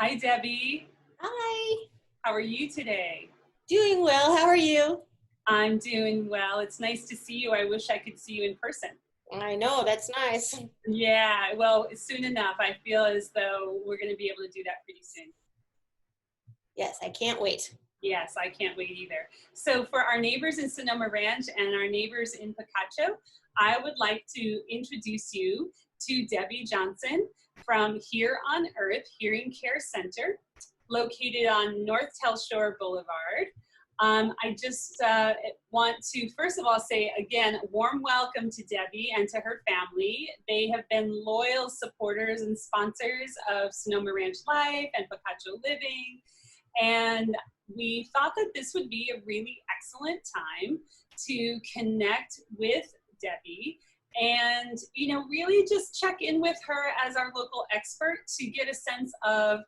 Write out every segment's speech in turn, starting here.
Hi, Debbie. Hi, How are you today? doing well. How are you? I'm doing well. It's nice to see you. I wish I could see you in person. I know, that's nice. Yeah, well, soon enough. I feel as though we're going to be able to do that pretty soon. Yes, I can't wait. Yes, I can't wait either. So, for our neighbors in Sonoma Ranch and our neighbors in Picacho, I would like to introduce you to Debbie Johnson from Here on Earth Hearing Care Center, located on North Telshore Boulevard. I just want to, first of all, say again, a warm welcome to Debbie and to her family. They have been loyal supporters and sponsors of Sonoma Ranch Life and Picacho Living. And we thought that this would be a really excellent time to connect with Debbie and, really just check in with her as our local expert to get a sense of,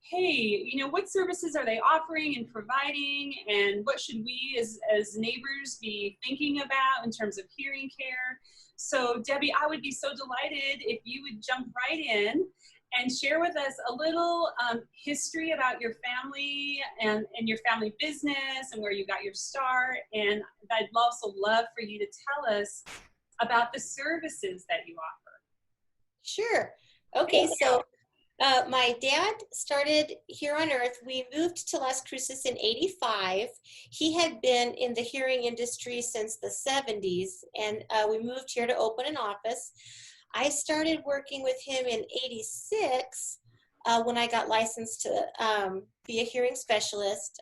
hey, what services are they offering and providing, and what should we as neighbors be thinking about in terms of hearing care. So Debbie, I would be so delighted if you would jump right in and share with us a little history about your family and your family business and where you got your start. And I'd also love for you to tell us about the services that you offer. Sure. Okay, so my dad started Here on Earth. We moved to Las Cruces in '85. He had been in the hearing industry since the '70s, and we moved here to open an office. I started working with him in '86 when I got licensed to be a hearing specialist.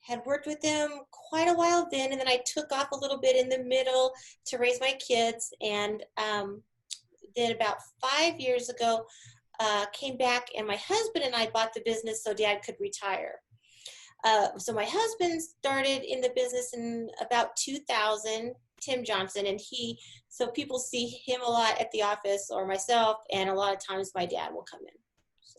Had worked with them quite a while then, and then I took off a little bit in the middle to raise my kids, and then about 5 years ago, came back, and my husband and I bought the business so Dad could retire. So my husband started in the business in about 2000, Tim Johnson, and so people see him a lot at the office or myself, and a lot of times my dad will come in.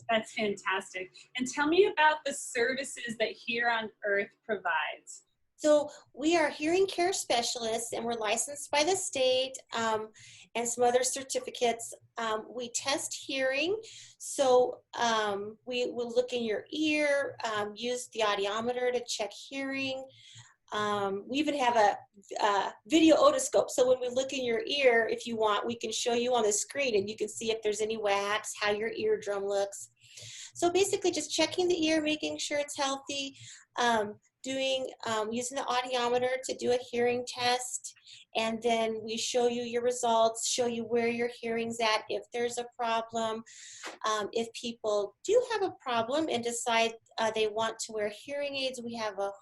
That's fantastic. And tell me about the services that Here on Earth provides. So we are hearing care specialists, and we're licensed by the state and some other certificates. We test hearing, so we will look in your ear, use the audiometer to check hearing. We even have a video otoscope, so when we look in your ear, if you want, we can show you on the screen, and you can see if there's any wax, how your eardrum looks. So basically just checking the ear, making sure it's healthy, using the audiometer to do a hearing test, and then we show you your results, show you where your hearing's at, if there's a problem. If people do have a problem and decide they want to wear hearing aids, we have a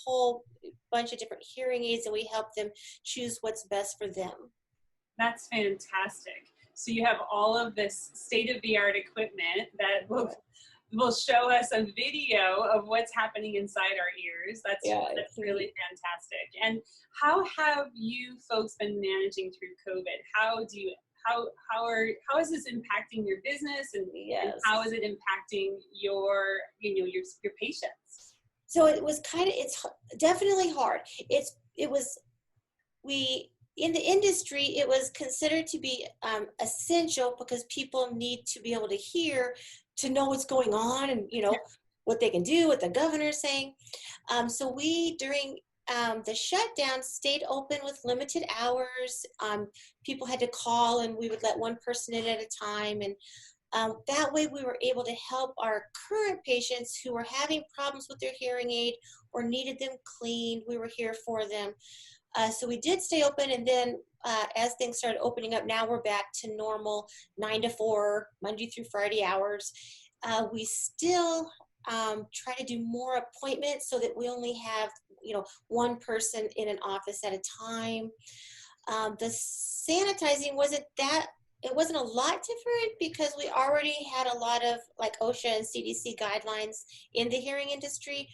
whole bunch of different hearing aids, and we help them choose what's best for them. That's fantastic. So you have all of this state-of-the-art equipment that will show us a video of what's happening inside our ears. That's really fantastic. And how have you folks been managing through COVID? How is this impacting your business, and how is it impacting your patients? So it's definitely hard. In the industry, it was considered to be essential because people need to be able to hear, to know what's going on, and what they can do, what the governor's saying. So we, during the shutdown, stayed open with limited hours. People had to call, and we would let one person in at a time, and that way we were able to help our current patients who were having problems with their hearing aid or needed them cleaned. We were here for them. So we did stay open, and then as things started opening up, now we're back to normal 9 to 4, Monday through Friday hours. We still try to do more appointments so that we only have one person in an office at a time. The sanitizing it wasn't a lot different because we already had a lot of like OSHA and CDC guidelines in the hearing industry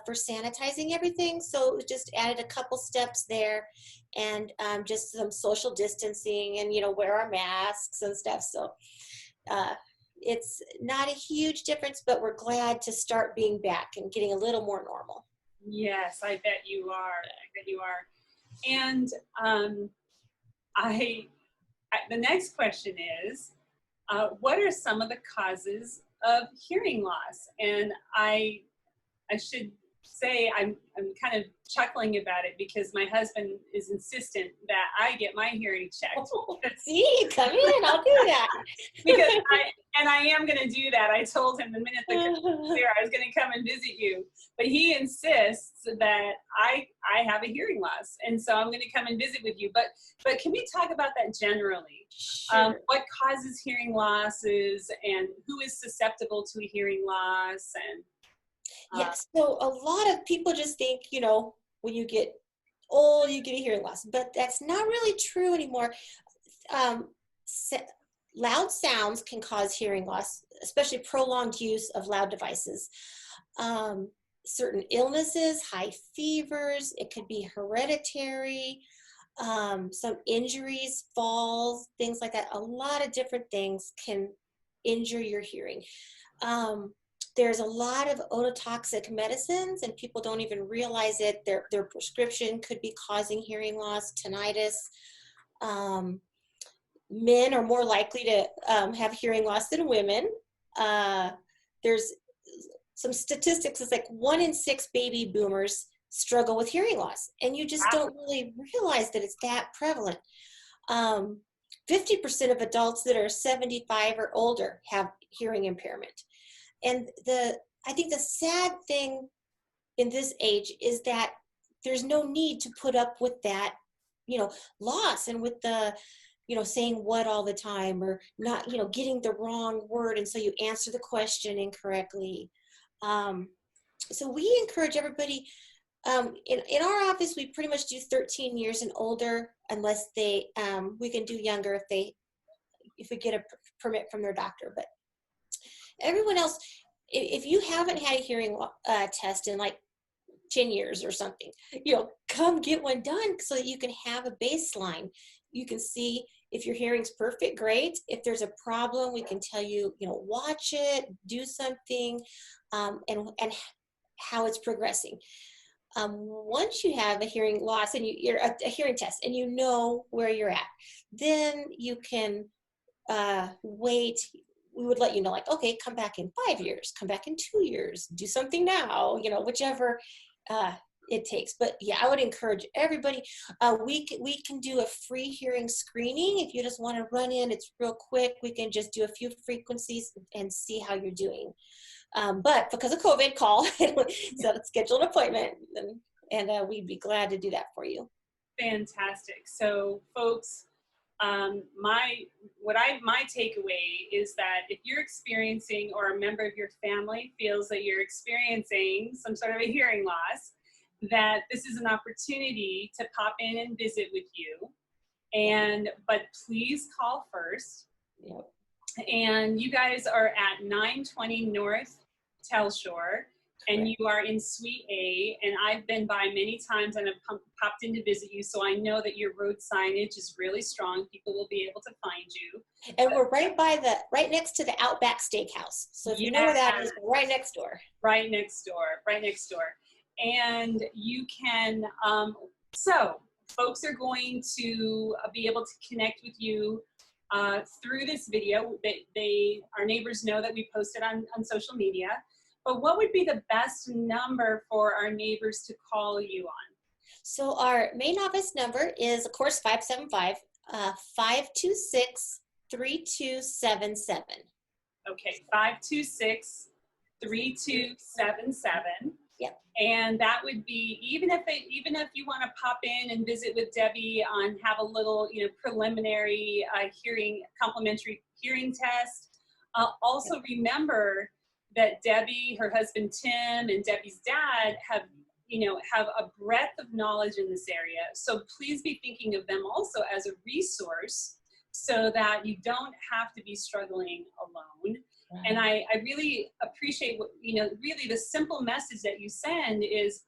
for sanitizing everything. So it just added a couple steps there, and just some social distancing, and wear our masks and stuff. So it's not a huge difference, but we're glad to start being back and getting a little more normal. Yes, I bet you are. And the next question is, what are some of the causes of hearing loss. And I should say I'm kind of chuckling about it because my husband is insistent that I get my hearing checked. See, come in, I'll do that. Because I am going to do that. I told him the minute the COVID was clear, I was going to come and visit you. But he insists that I have a hearing loss, and so I'm going to come and visit with you. But can we talk about that generally? Sure. What causes hearing losses, and who is susceptible to a hearing loss? And Yes. So a lot of people just think, when you get old, you get a hearing loss, but that's not really true anymore. Loud sounds can cause hearing loss, especially prolonged use of loud devices. Certain illnesses, high fevers, it could be hereditary, some injuries, falls, things like that. A lot of different things can injure your hearing. There's a lot of ototoxic medicines, and people don't even realize it. Their prescription could be causing hearing loss, tinnitus. Men are more likely to have hearing loss than women. There's some statistics. It's like 1 in 6 baby boomers struggle with hearing loss, and you just don't really realize that it's that prevalent. 50% of adults that are 75 or older have hearing impairment. And I think the sad thing in this age is that there's no need to put up with that, loss, and with the, saying what all the time, or not, getting the wrong word, and so you answer the question incorrectly. So we encourage everybody, in our office, we pretty much do 13 years and older, unless we can do younger if we get a permit from their doctor. But everyone else, if you haven't had a hearing test in like 10 years or something, come get one done so that you can have a baseline. You can see if your hearing's perfect, great. If there's a problem, we can tell you, watch it, do something, and how it's progressing. Once you have a hearing loss and you're a hearing test and you know where you're at, then you can wait. We would let you know, like, okay, come back in 5 years, come back in 2 years, do something now, whichever it takes. But yeah, I would encourage everybody. We can do a free hearing screening if you just want to run in. It's real quick. We can just do a few frequencies and see how you're doing. But because of COVID, call, so schedule an appointment, and we'd be glad to do that for you. Fantastic. So folks, my takeaway is that if you're experiencing, or a member of your family feels that you're experiencing some sort of a hearing loss, that this is an opportunity to pop in and visit with you. But please call first. Yep. And you guys are at 920 North Telshore, and you are in Suite A, and I've been by many times and have popped in to visit you, so I know that your road signage is really strong. People will be able to find you. And we're right next to the Outback Steakhouse. So if you know where that is, right next door. Right next door. And you can, so folks are going to be able to connect with you through this video. Our neighbors know that we post it on social media. But what would be the best number for our neighbors to call you on? So our main office number is, of course, 575-526-3277. Okay, 526-3277. Yep. And that would be, even if you want to pop in and visit with Debbie on, have a little, preliminary complimentary hearing test. Also remember that Debbie, her husband Tim, and Debbie's dad have a breadth of knowledge in this area. So please be thinking of them also as a resource, so that you don't have to be struggling alone. Right. And I really appreciate really the simple message that you send is,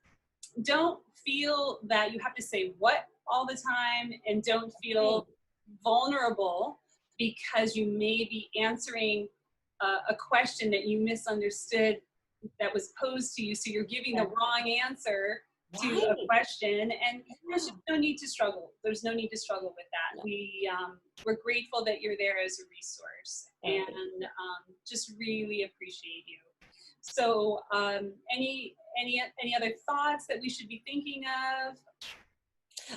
don't feel that you have to say what all the time, and don't feel vulnerable because you may be answering a question that you misunderstood that was posed to you. So you're giving the wrong answer to a Right. question, and there's Yeah. just no need to struggle. There's no need to struggle with that. No. We're grateful that you're there as a resource, Oh, thank and just really appreciate you. So, any other thoughts that we should be thinking of?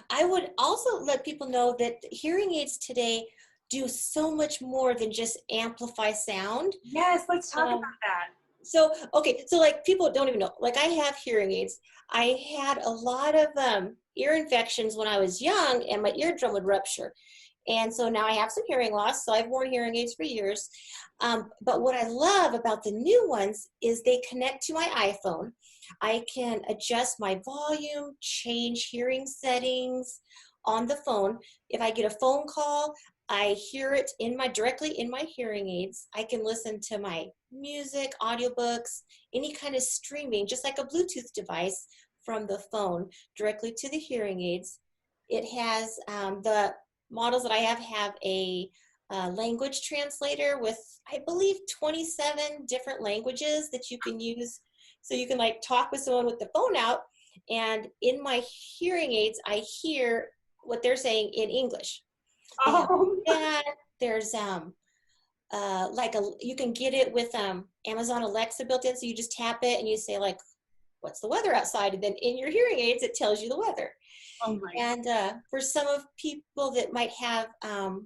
I would also let people know that hearing aids today do so much more than just amplify sound. Yes, let's talk about Um, that. so, okay, so like people don't even know, like I have hearing aids. I had a lot of ear infections when I was young and my eardrum would rupture. And so now I have some hearing loss, so I've worn hearing aids for years. But what I love about the new ones is they connect to my iPhone. I can adjust my volume, change hearing settings on the phone. If I get a phone call, I hear it directly in my hearing aids. I can listen to my music, audiobooks, any kind of streaming, just like a Bluetooth device from the phone directly to the hearing aids. It has the models that I have a language translator with, I believe, 27 different languages that you can use. So you can like talk with someone with the phone out, and in my hearing aids, I hear what they're saying in English. They have Oh, that. There's like you can get it with Amazon Alexa built in, so you just tap it and you say like, "What's the weather outside?" And then in your hearing aids, it tells you the weather. oh my. And for some of people that might have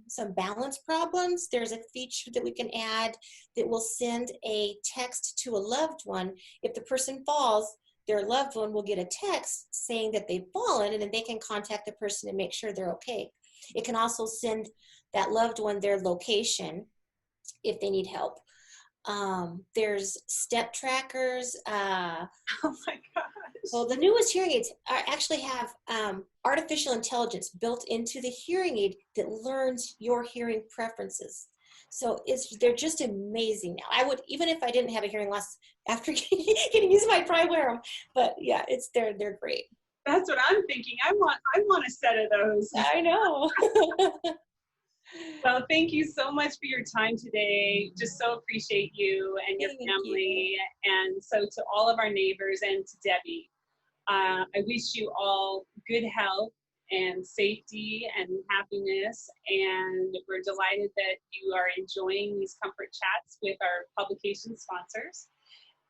some balance problems, there's a feature that we can add that will send a text to a loved one. If the person falls, their loved one will get a text saying that they've fallen, and then they can contact the person and make sure they're okay. It can also send that loved one their location if they need help. There's step trackers. Oh my gosh. Well, the newest hearing aids actually have artificial intelligence built into the hearing aid that learns your hearing preferences. So they're just amazing now. I would, even if I didn't have a hearing loss after getting used, I'd probably wear them. But yeah, they're great. That's what I'm thinking. I want a set of those. I know. Well, thank you so much for your time today. Just so appreciate you and your Thank you. family. And so to all of our neighbors and to Debbie, I wish you all good health and safety and happiness. And we're delighted that you are enjoying these comfort chats with our publication sponsors.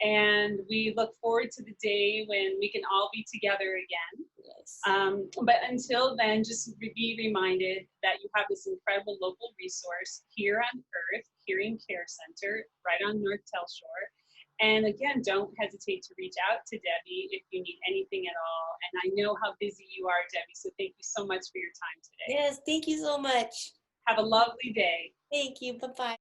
And we look forward to the day when we can all be together again. Yes. But until then, just be reminded that you have this incredible local resource here on Earth, Hearing Care Center, right on North Telshore. And again, don't hesitate to reach out to Debbie if you need anything at all. And I know how busy you are, Debbie, so thank you so much for your time today. Yes, thank you so much. Have a lovely day. Thank you. Bye-bye.